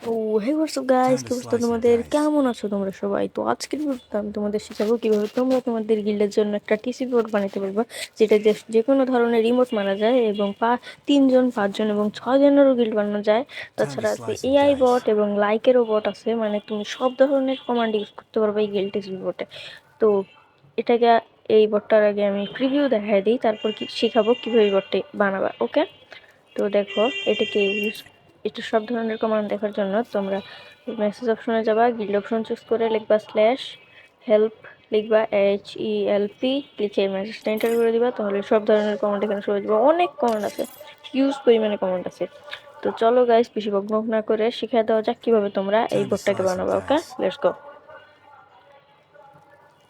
তো হে WhatsApp guys, কি অবস্থা তোমাদের? কেমন আছো তোমরা সবাই? তো আজকের ভিডিওতে আমি তোমাদের শেখাবো কিভাবে তোমরা তোমাদের গিল্ডের জন্য একটা টিসি বোর্ড বানাতে পারবে, যেটা যে কোনো ধরনের রিমোট মানা যায় এবং 3 জন 5 জন এবং 6 জনেরও গিল্ড বানানো যায়। তাছাড়া আছে এআই বট এবং লাইকেরও বট আছে, মানে তুমি সব ধরনের কমান্ড ইউজ করতে পারবে এই গিল্ড টিসি বোর্ডে। তো এটাকে এই বটটার আগে আমি প্রিভিউ দেখাই দিই, তারপর কি শেখাবো কিভাবে এই বটটি বানাবা। ওকে, তো দেখো এটাকে ইউজ, এটা সব ধরনের কমান্ড দেখার জন্য তোমরা মেসেজ অপশনে যাবা, গিল্ড অপশন চুজ করে লিখবা হেল্প, লিখবা HELP, লিখে মেসেজটা এন্টার করে দিবা, তাহলে সব ধরনের কমান্ড এখানে শো হয়ে যাবে। অনেক কমান্ড আছে, হিউজ পরিমাণে কমান্ড আছে। তো চলো গাইস, বেশি বকবক না করে শিখিয়ে দেওয়া যাক কিভাবে তোমরা এই বোর্ডটাকে বানাবা। ওকে, লেটস গো।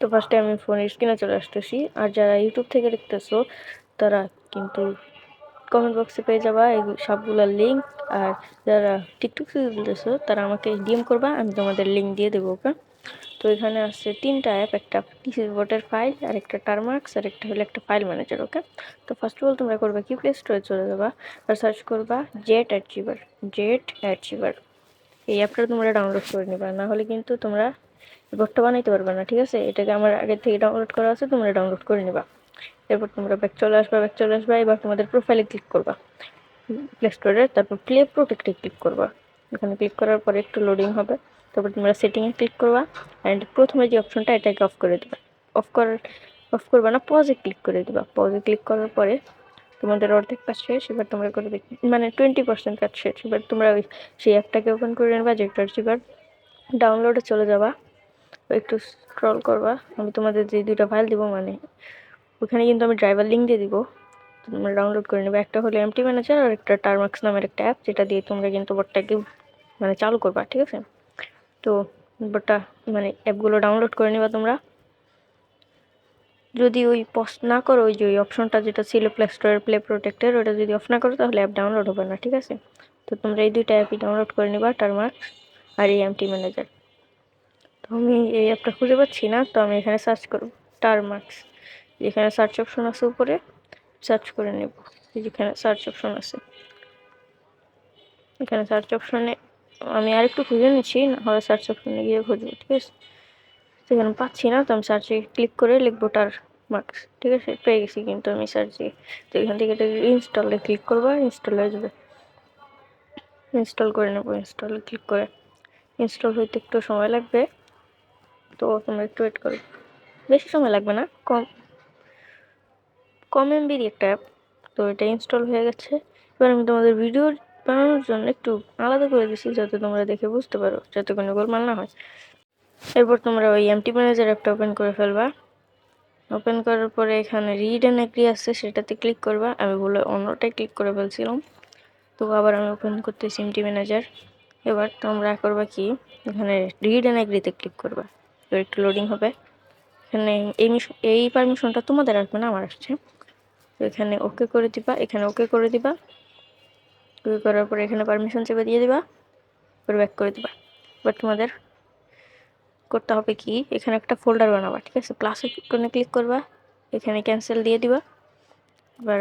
তো ফার্স্টে আমি ফোনের স্ক্রিনে চলে আসতেছি, আর যারা ইউটিউব থেকে দেখতেছো তারা কিন্তু কমেন্ট বক্সে পেয়ে যাবা এই সবগুলোর লিঙ্ক। আর যারা টিকটক থেকে বলতেছো তারা আমাকে ডিএম করবা, আমি তোমাদের লিঙ্ক দিয়ে দেবো। ওকে, তো এখানে আছে 3টা অ্যাপ, একটা টিসি বোর্ডের ফাইল, আর একটা টারমার্কস, আর একটা হলো একটা ফাইল ম্যানেজার। ওকে, তো ফার্স্ট অফ অল তোমরা করবা কি, প্লে স্টোরে চলে যাবা আর সার্চ করবা জেট অ্যাচিভার। এই অ্যাপটা তোমরা ডাউনলোড করে নেবা, না হলে কিন্তু তোমরা বোর্ডটা বানাইতে পারবে না। ঠিক আছে, এটাকে আমার আগে থেকে ডাউনলোড করা আছে, তোমরা ডাউনলোড করে নেবা। এরপর তোমরা ব্যাক চলে আসবা। এবার তোমাদের প্রোফাইলে ক্লিক করবা প্লে স্টোরে, তারপর প্লে প্রোটেক্টে ক্লিক করবা। এখানে ক্লিক করার পরে একটু লোডিং হবে, তারপর তোমরা সেটিংয়ে ক্লিক করবা অ্যান্ড প্রথমে যে অপশনটা এটাকে অফ করে দেবা। অফ করবা না, পজে ক্লিক করে দেবা। পজে ক্লিক করার পরে তোমাদের অর্ধেক কাজ শেষ, এবার তোমরা করবে মানে 20% কাজ শেষ। এবার তোমরা সেই অ্যাপটাকে ওপেন করে নেবা, যেটা এবার ডাউনলোডে চলে যাবা, একটু স্ক্রল করবা। আমি তোমাদের যে 2টা ফাইল দিব, মানে ওখানে কিন্তু আমি ড্রাইভার লিঙ্ক দিয়ে দিব, তোমরা ডাউনলোড করে নেবে। একটা হলো এমটি ম্যানেজার আর একটা টারমার্কস নামের একটা অ্যাপ, যেটা দিয়ে তোমরা কিন্তু বোর্ডটাকে মানে চালু করবা। ঠিক আছে, তো বোর্ডটা মানে অ্যাপগুলো ডাউনলোড করে নেবা তোমরা। যদি ওই পজ না করো, ওই যে ওই অপশনটা যেটা ছিল প্লে স্টোরের প্লে প্রোটেক্টের, ওটা যদি অফ না করো তাহলে অ্যাপ ডাউনলোড হবে না। ঠিক আছে, তো তোমরা এই 2টা অ্যাপই ডাউনলোড করে নেবা, টারমার্কস আর এই এমটি ম্যানেজার। তো আমি এই অ্যাপটা খুঁজে পাচ্ছি না, তো আমি এখানে সার্চ করব টারমার্কস। যেখানে সার্চ অপশন আছে উপরে, সার্চ করে নেব। যেখানে সার্চ অপশন আছে, এখানে সার্চ অপশনে আমি আরেকটু খুঁজে নিচ্ছি, না হলে সার্চ অপশনে গিয়ে খুঁজবো। ঠিক আছে, সেখানে পাচ্ছি না, তো আমি সার্চে ক্লিক করে লিখবো টারমার্কস। ঠিক আছে, পেয়ে গেছি কিন্তু আমি সার্চে। তো এখান থেকে এটা ইনস্টলে ক্লিক করবো, ইনস্টল হয়ে যাবে। ইনস্টল করে নেবো, ইনস্টলে ক্লিক করে। ইনস্টল হইতে একটু সময় লাগবে, তো তোমরা একটু ওয়েট করো। বেশি সময় লাগবে না, কম কম এমবির একটা অ্যাপ। তো এটা ইনস্টল হয়ে গেছে। এবার আমি তোমাদের ভিডিও বানানোর জন্য একটু আলাদা করে দিচ্ছি, যাতে তোমরা দেখে বুঝতে পারো, যাতে কোনো গোলমাল না হয়। এরপর তোমরা ওই এমটি ম্যানেজার অ্যাপটা ওপেন করে ফেলবা। ওপেন করার পরে এখানে রিড অ্যান্ড এগ্রি আছে, সেটাতে ক্লিক করবা। আমি বলে অন্যটাই ক্লিক করে ফেলছিলাম, তো আবার আমি ওপেন করতেছি এমটি ম্যানেজার। এবার তোমরা করবা কি, এখানে রিড অ্যান্ড এগ্রিতে ক্লিক করবা। এবার একটু লোডিং হবে। এখানে এই পারমিশনটা তোমাদের আসবে না, আমার আসছে। তো এখানে ওকে করে দিবা, এখানে ওকে করে দিবা। ওকে করার পরে এখানে পারমিশন চেপে দিয়ে দিবা, এবার ব্যাক করে দিবা। এবার তোমাদের করতে হবে কি, এখানে একটা ফোল্ডার বানাবা। ঠিক আছে, প্লাস আইকনে ক্লিক করবা, এখানে ক্যান্সেল দিয়ে দিবা। এবার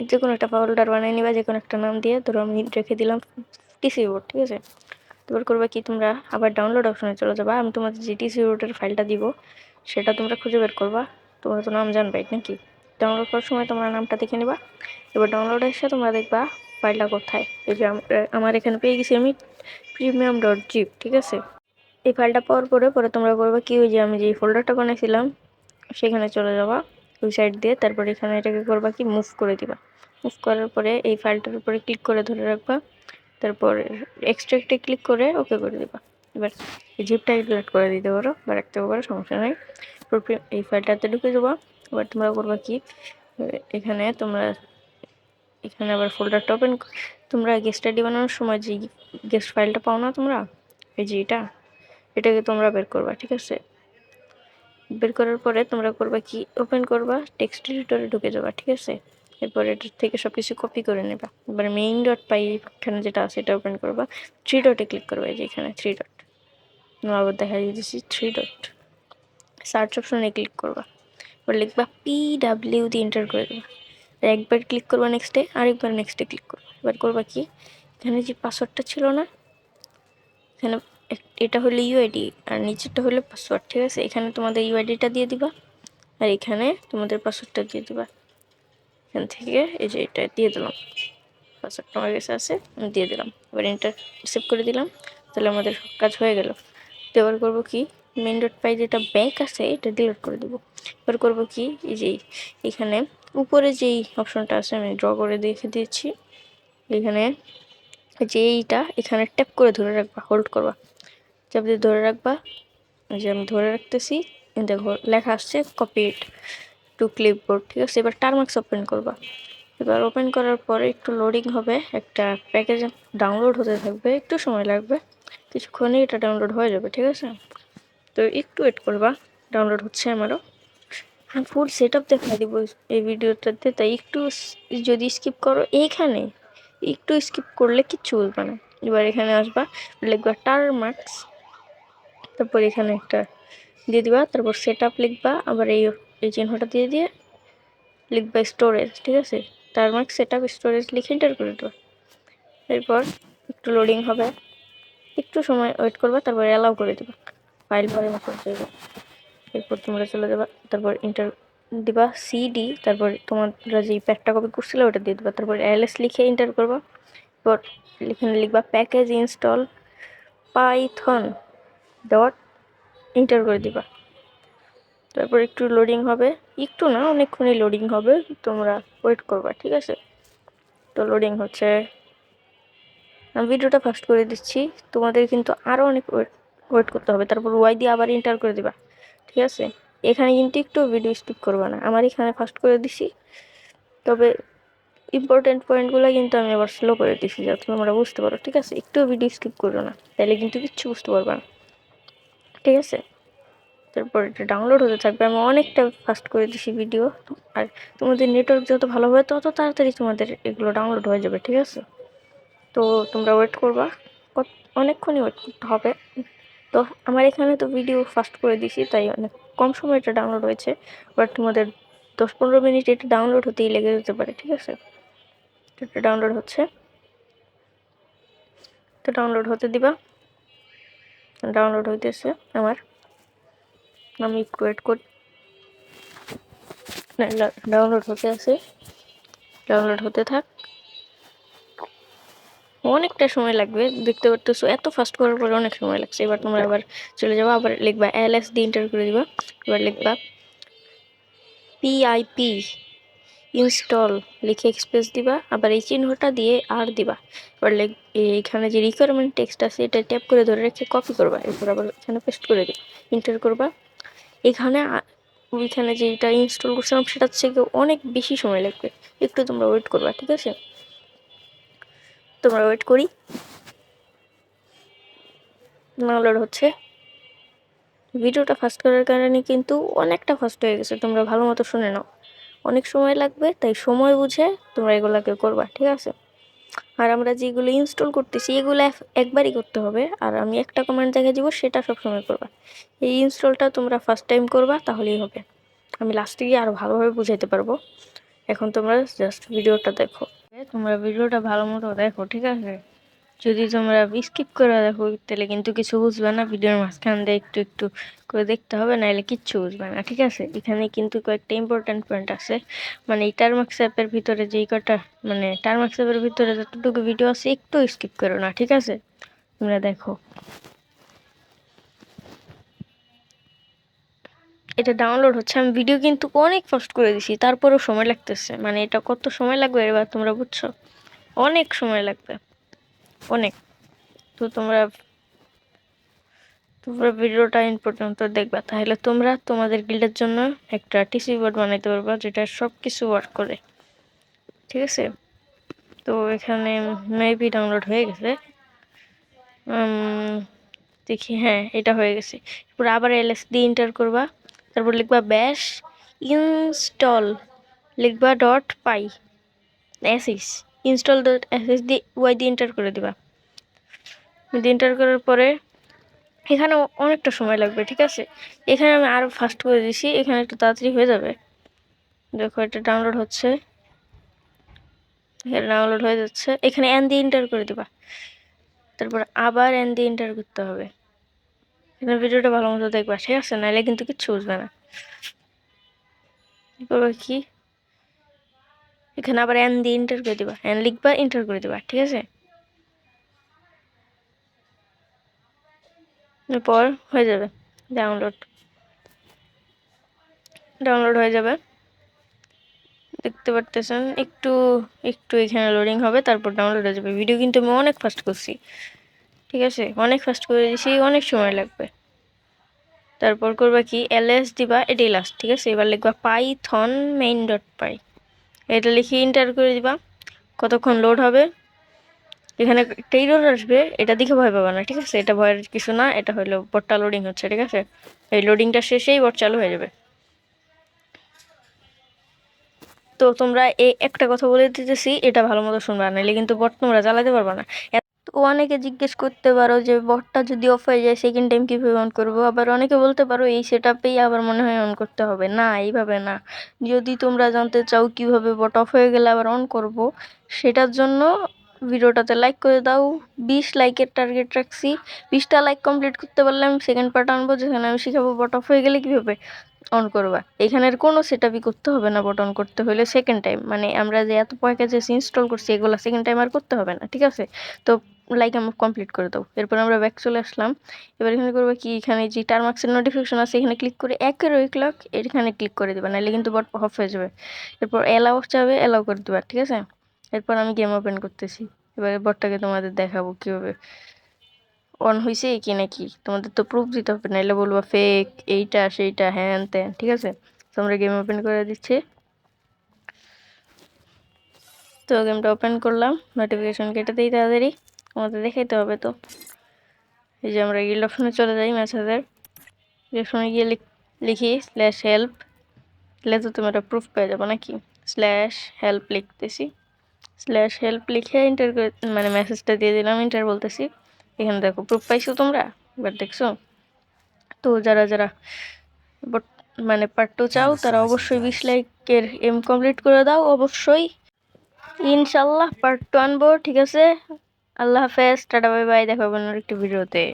যে কোনো একটা ফোল্ডার বানিয়ে নিবা, যে কোনো একটা নাম দিয়ে। ধরো আমি রেখে দিলাম টিসি বোর্ড। ঠিক আছে, এবার করবা কি, তোমরা আবার ডাউনলোড অপশনে চলে যাবা। আমি তোমাদের যে টিসি বোর্ডের ফাইলটা দিব সেটা তোমরা খুঁজে বের করবা। তোমরা তো নাম জানবে নাকি, ডাউনলোড করার সময় তোমরা নামটা দেখে নিবা। এবার ডাউনলোডে এসে তোমরা দেখবা ফাইলটা কোথায়। এই যে আমার এখানে পেয়ে গেছি আমি, premium.zip। ঠিক আছে, এই ফাইলটা পাওয়ার পরে তোমরা করবে কি, ওই যে আমি যে ফোল্ডারটা বানাইছিলাম সেখানে চলে যাবা ওই সাইড দিয়ে। তারপর এখানে এটাকে করবা কি, মুভ করে দিবা। মুভ করার পরে এই ফাইলটার উপরে ক্লিক করে ধরে রাখবা, তারপর এক্সট্রাক্টে ক্লিক করে ওকে করে দিবা। এবার এই জিপটা ডিলিট করে দিতে পারো বা রাখতে পারো, সমস্যা নেই। এই ফাইলটাতে ঢুকে যাবা। এবার তোমরা করবা কি, এখানে আবার ফোল্ডারটা ওপেন, তোমরা গেস্ট আইডি বানানোর সময় যে গেস্ট ফাইলটা পাও না তোমরা, এই যে এটাকে তোমরা বের করবা। ঠিক আছে, বের করার পরে তোমরা করবা কি, ওপেন করবা, টেক্সট এডিটরে ঢুকে যাবা। ঠিক আছে, এরপর এটার থেকে সব কিছু কপি করে নেবা। এবার main.py এখানে যেটা আছে এটা ওপেন করবা, 3 ডটে ক্লিক করবা। এই যে এখানে 3 ডট, আবার দেখা দিয়েছি 3 ডট, সার্চ অপশনে ক্লিক করবা। এবার লিখবা PW দিয়ে এন্টার করে দেবা। একবার ক্লিক করবা নেক্সটে, আরেকবার নেক্সটে ক্লিক করবা। এবার করবা কি, এখানে যে পাসওয়ার্ডটা ছিল না, এখানে এটা হলো ইউআইডি আর নিচেরটা হলো পাসওয়ার্ড, ঠিক আছে? এখানে তোমাদের ইউআইডিটা দিয়ে দিবা আর এখানে তোমাদের পাসওয়ার্ডটা দিয়ে দিবা। এখান থেকে এই যে এটা দিয়ে দিলাম, পাসওয়ার্ডটা আমার কাছে আছে, আমি দিয়ে দিলাম। এবার এন্টার সেভ করে দিলাম, তাহলে আমাদের কাজ হয়ে গেল। তো এবার করবো কি, মেন ডট পাই যেটা ব্যাক আছে এটা ডিলিট করে দেবো। এবার করবো কি, এই যে এখানে উপরে যেই অপশনটা আছে আমি ড্র করে দেখে দিয়েছি, এখানে যে এইটা এখানে ট্যাপ করে ধরে রাখবা, হোল্ড করবা, চাপ দিয়ে ধরে রাখবা। যে আমি ধরে রাখতেছি, দেখো লেখা আসছে কপি টু ক্লিপবোর্ড, ঠিক আছে? এবার টারমার্কস ওপেন করবা। এবার ওপেন করার পরে একটু লোডিং হবে, একটা প্যাকেজ ডাউনলোড হতে থাকবে, একটু সময় লাগবে, কিছুক্ষণই এটা ডাউনলোড হয়ে যাবে, ঠিক আছে? তো একটু ওয়েট করবা, ডাউনলোড হচ্ছে আমারও। ফুল সেট আপ দেখা দিব এই ভিডিওটাতে, তাই একটু যদি স্কিপ করো এইখানে, একটু স্কিপ করলে কিচ্ছু বুঝবে না। এবার এখানে আসবা, লিখবা টারমার্কস, তারপর এখানে একটা দিয়ে দিবা, তারপর সেট আপ লিখবা, আবার এই চিহ্নটা দিয়ে দিয়ে লিখবা স্টোরেজ, ঠিক আছে? টারমার্কস সেট আপ স্টোরেজ লিখে এন্টার করে দেবা। এরপর একটু লোডিং হবে, একটু সময় ওয়েট করবা, তারপর অ্যালাউ করে দেবা, ফাইল পরে মতন যাবে। এরপর তোমরা চলে যাবা, তারপর এন্টার দিবা সিডি, তারপর তোমরা যেই প্যাকটা কপি করছিলে ওটা দিয়ে দিবা, তারপর এলএস লিখে এন্টার করবা। এরপর এখানে লিখবা package install Python dot, enter করে দিবা। তারপর একটু লোডিং হবে, একটু না অনেকক্ষণই লোডিং হবে, তোমরা ওয়েট করবা, ঠিক আছে? তো লোডিং হচ্ছে, আমি ভিডিওটা ফাস্ট করে দিচ্ছি, তোমাদের কিন্তু আরও অনেক ওয়েট করতে হবে। তারপর ওয়াই দিয়ে আবার এন্টার করে দিবা, ঠিক আছে? এখানে কিন্তু একটু ভিডিও স্কিপ করবা না, আমার এখানে ফাস্ট করে দিছি, তবে ইম্পর্টেন্ট পয়েন্টগুলো কিন্তু আমি আবার স্লো করে দিছি যাতে তোমরা বুঝতে পারো, ঠিক আছে? একটু ভিডিও স্কিপ করো না, তাহলে কিন্তু কিচ্ছু বুঝতে পারবা না, ঠিক আছে? তারপর এটা ডাউনলোড হতে থাকবে, আমি অনেকটা ফাস্ট করে দিছি ভিডিও। আর তোমাদের নেটওয়ার্ক যত ভালো হবে তত তাড়াতাড়ি তোমাদের এগুলো ডাউনলোড হয়ে যাবে, ঠিক আছে? তো তোমরা ওয়েট করবা, অনেকক্ষণই ওয়েট করতে হবে। তো আমার এখানে তো ভিডিও ফাস্ট করে দিছি, তাই অনেক কম সময় এটা ডাউনলোড হয়েছে, বাট তোমাদের 10-15 মিনিট এটা ডাউনলোড হতেই লেগে যেতে পারে, ঠিক আছে? এটা ডাউনলোড হচ্ছে, তো ডাউনলোড হতে দিবা, ডাউনলোড হইতেছে আমার, আমি একটু ওয়েট করি। ডাউনলোড হতে আছে, ডাউনলোড হতে থাক, অনেকটা সময় লাগবে, দেখতে পারতেছো এত ফাস্ট করার পরে অনেক সময় লাগছে। এবার তোমরা আবার চলে যাবো, আবার লিখবা এলএস দিয়ে এন্টার করে দিবা, এবার লিখবা পিআইপি ইনস্টল লিখে এক্সপ্রেস দিবা, আবার এই চিহ্নটা দিয়ে আর দিবা। এবার এইখানে যে রিকোয়ারমেন্ট টেক্সট আছে এটা ট্যাপ করে ধরে রেখে কপি করবা, এরপর আবার এখানে পেস্ট করে দিবা, এন্টার করবা। এখানে ওইখানে যেটা ইনস্টল করছিলাম সেটার থেকে অনেক বেশি সময় লাগবে, একটু তোমরা ওয়েট করবা, ঠিক আছে? তোমরা ওয়েট করি, ডাউনলোড হচ্ছে। ভিডিওটা ফাস্ট করার কারণে কিন্তু অনেকটা ফাস্ট হয়ে গেছে, তোমরা ভালো মতো শুনে নাও। অনেক সময় লাগবে, তাই সময় বুঝে তোমরা এগুলাকে করবা, ঠিক আছে? আর আমরা যেগুলো ইনস্টল করতেছি এগুলো একবারই করতে হবে, আর আমি একটা কমান্ড দেখে দিব সেটা সবসময় করবা। এই ইনস্টলটা তোমরা ফার্স্ট টাইম করবা, তাহলেই হবে। আমি লাস্টে গিয়ে আরও ভালোভাবে বুঝাইতে পারবো। এখন তোমরা জাস্ট ভিডিওটা দেখো, তোমরা ভিডিওটা ভালো মতো দেখো, ঠিক আছে? যদি তোমরা স্কিপ করে দেখো তাহলে কিন্তু কিছু বুঝবে না, ভিডিওর মাঝখান দিয়ে একটু একটু করে দেখতে হবে, নাহলে কিচ্ছু বুঝবে না, ঠিক আছে? এখানে কিন্তু কয়েকটা ইম্পর্টেন্ট পয়েন্ট আছে, মানে এই টারমার্কস অ্যাপের ভিতরে যেই কটা, মানে টারমার্কস অ্যাপের ভিতরে যতটুকু ভিডিও আছে একটু স্কিপ করো না, ঠিক আছে? তোমরা দেখো, এটা ডাউনলোড হচ্ছে, আমি ভিডিও কিন্তু অনেক ফাস্ট করে দিছি, তারপরেও সময় লাগতেছে, মানে এটা কত সময় লাগবে এবার তোমরা বুঝছো? অনেক সময় লাগবে, অনেক। তো তোমরা তোমরা ভিডিওটা ইন পর্যন্ত দেখবা, তাহলে তোমরা তোমাদের গিল্ডের জন্য একটা টিসি বোর্ড বানাইতে পারবা যেটা সব কিছু ওয়ার্ক করে, ঠিক আছে? তো এখানে মেবি ডাউনলোড হয়ে গেছে, দেখি, হ্যাঁ এটা হয়ে গেছে। এরপর আবার এলএস দিয়ে এন্টার করবা, তারপর লিখবা ব্যাশ ইনস্টল, লিখবা ডট পাই এসএস, ইনস্টল ডট এসএস দিয়ে ওয়াই দিয়ে এন্টার করে দিবা। এন্টার করার পরে এখানে অনেকটা সময় লাগবে, ঠিক আছে? এখানে আমি আরও ফাস্ট করে দিছি, এখানে একটু তাড়াতাড়ি হয়ে যাবে। দেখো এটা ডাউনলোড হচ্ছে, এখানে ডাউনলোড হয়ে যাচ্ছে, এখানে এন দিয়ে এন্টার করে দিবা, তারপর আবার এন দিয়ে এন্টার করতে হবে। এখানে ভিডিওটা ভালো মতো দেখবা, ঠিক আছে, নাহলে কিন্তু কিচ্ছু বুঝবে না। করবে কি, এখানে আবার এন দিয়ে এন্টার করে দিবা, এন লিখবা, এন্টার করে দিবা, ঠিক আছে। এরপর হয়ে যাবে ডাউনলোড, ডাউনলোড হয়ে যাবে, দেখতে পারতেছেন। একটু একটু এখানে লোডিং হবে, তারপর ডাউনলোড হয়ে যাবে। ভিডিও কিন্তু আমি অনেক ফাস্ট করছি, ঠিক আছে, অনেক ফাস্ট করে দিয়েছি, অনেক সময় লাগবে। তারপর করবা কি, ls দিবা, এটাই লাস্ট, ঠিক আছে। এবার লিখবা পাইথন মেইন ডট পাই, এটা লিখে এন্টার করে দিবা। কতক্ষণ লোড হবে, এখানে একটা এরর আসবে, এটা দেখে ভয় পাবা না, ঠিক আছে, এটা ভয়ের কিছু না, এটা হলো বটটা লোডিং হচ্ছে, ঠিক আছে। এই লোডিংটা শেষেই বট চালু হয়ে যাবে। তো তোমরা এই একটা কথা বলে দিতেছি, এটা ভালো মতো শুনবা, নাহলে কিন্তু বট তোমরা চালাতে পারবা না। তো অনেকে জিজ্ঞেস করতে পারো যে বটটা যদি অফ হয়ে যায় সেকেন্ড টাইম কিভাবে অন করবো, আবার অনেকে বলতে পারো এই সেটআপেই আবার মনে হয় অন করতে হবে। না, এইভাবে না। যদি তোমরা জানতে চাও কিভাবে বট অফ হয়ে গেলে আবার অন করব, সেটার জন্য ভিডিওটাতে লাইক করে দাও। 20 লাইকের টার্গেট রাখছি, 20টা লাইক কমপ্লিট করতে পারলে আমি সেকেন্ড পার্ট আনবো, যেখানে আমি শিখাবো বট অফ হয়ে গেলে কিভাবে অন করবা। এখানের কোনো সেটআপই করতে হবে না বট অন করতে হলে সেকেন্ড টাইম, মানে আমরা যে এত প্যাকেজেস ইনস্টল করছি এগুলো সেকেন্ড টাইম আর করতে হবে না, ঠিক আছে। তো লাইক আমি কমপ্লিট করে দাও। এরপর আমরা ব্যাক চলে আসলাম। এবার এখানে করবো কি, এখানে যে টার্মাক্সের নোটিফিকেশন আছে এখানে ক্লিক করে 1 এখানে ক্লিক করে দেবা, নাহলে কিন্তু বট অফ হয়ে যাবে। এরপর অ্যালাউ চাবে, অ্যালাউ করে দেবা, ঠিক আছে। এরপর আমি গেম ওপেন করতেছি, এবারে বটটাকে তোমাদের দেখাবো কিভাবে অন হয়েছে কি নাকি। তোমাদের তো প্রুফ দিতে হবে, নাহলে বলবো ফেক, এইটা সেইটা হ্যান ত্যান, ঠিক আছে। তো আমরা গেম ওপেন করে দিচ্ছি। তো গেমটা ওপেন করলাম, নোটিফিকেশন কেটে দিই তাড়াতাড়ি, তোমাদের দেখাইতে হবে। তো এই যে আমরা গিল্ড অপশনে চলে যাই, মেসেজের অপশনে গিয়ে লিখি /হেল্প, তাহলে তো তোমরা প্রুফ পেয়ে যাবো নাকি। /হেল্প লিখতেছি, /হেল্প লিখে এন্টার করে, মানে মেসেজটা দিয়ে দিলাম, এন্টার বলতেছি। এখানে দেখো প্রুফ পাইছো তোমরা, এবার দেখছো। তো যারা যারা মানে পার্ট 2 চাও তারা অবশ্যই 20 লাইকের এম কমপ্লিট করে দাও অবশ্যই। ইনশাল্লাহ পার্ট 2 আনবো, ঠিক আছে। আল্লাহ হাফেজ, টাটা, বাই বাই, দেখা হবে অন্য একটি ভিডিওতে।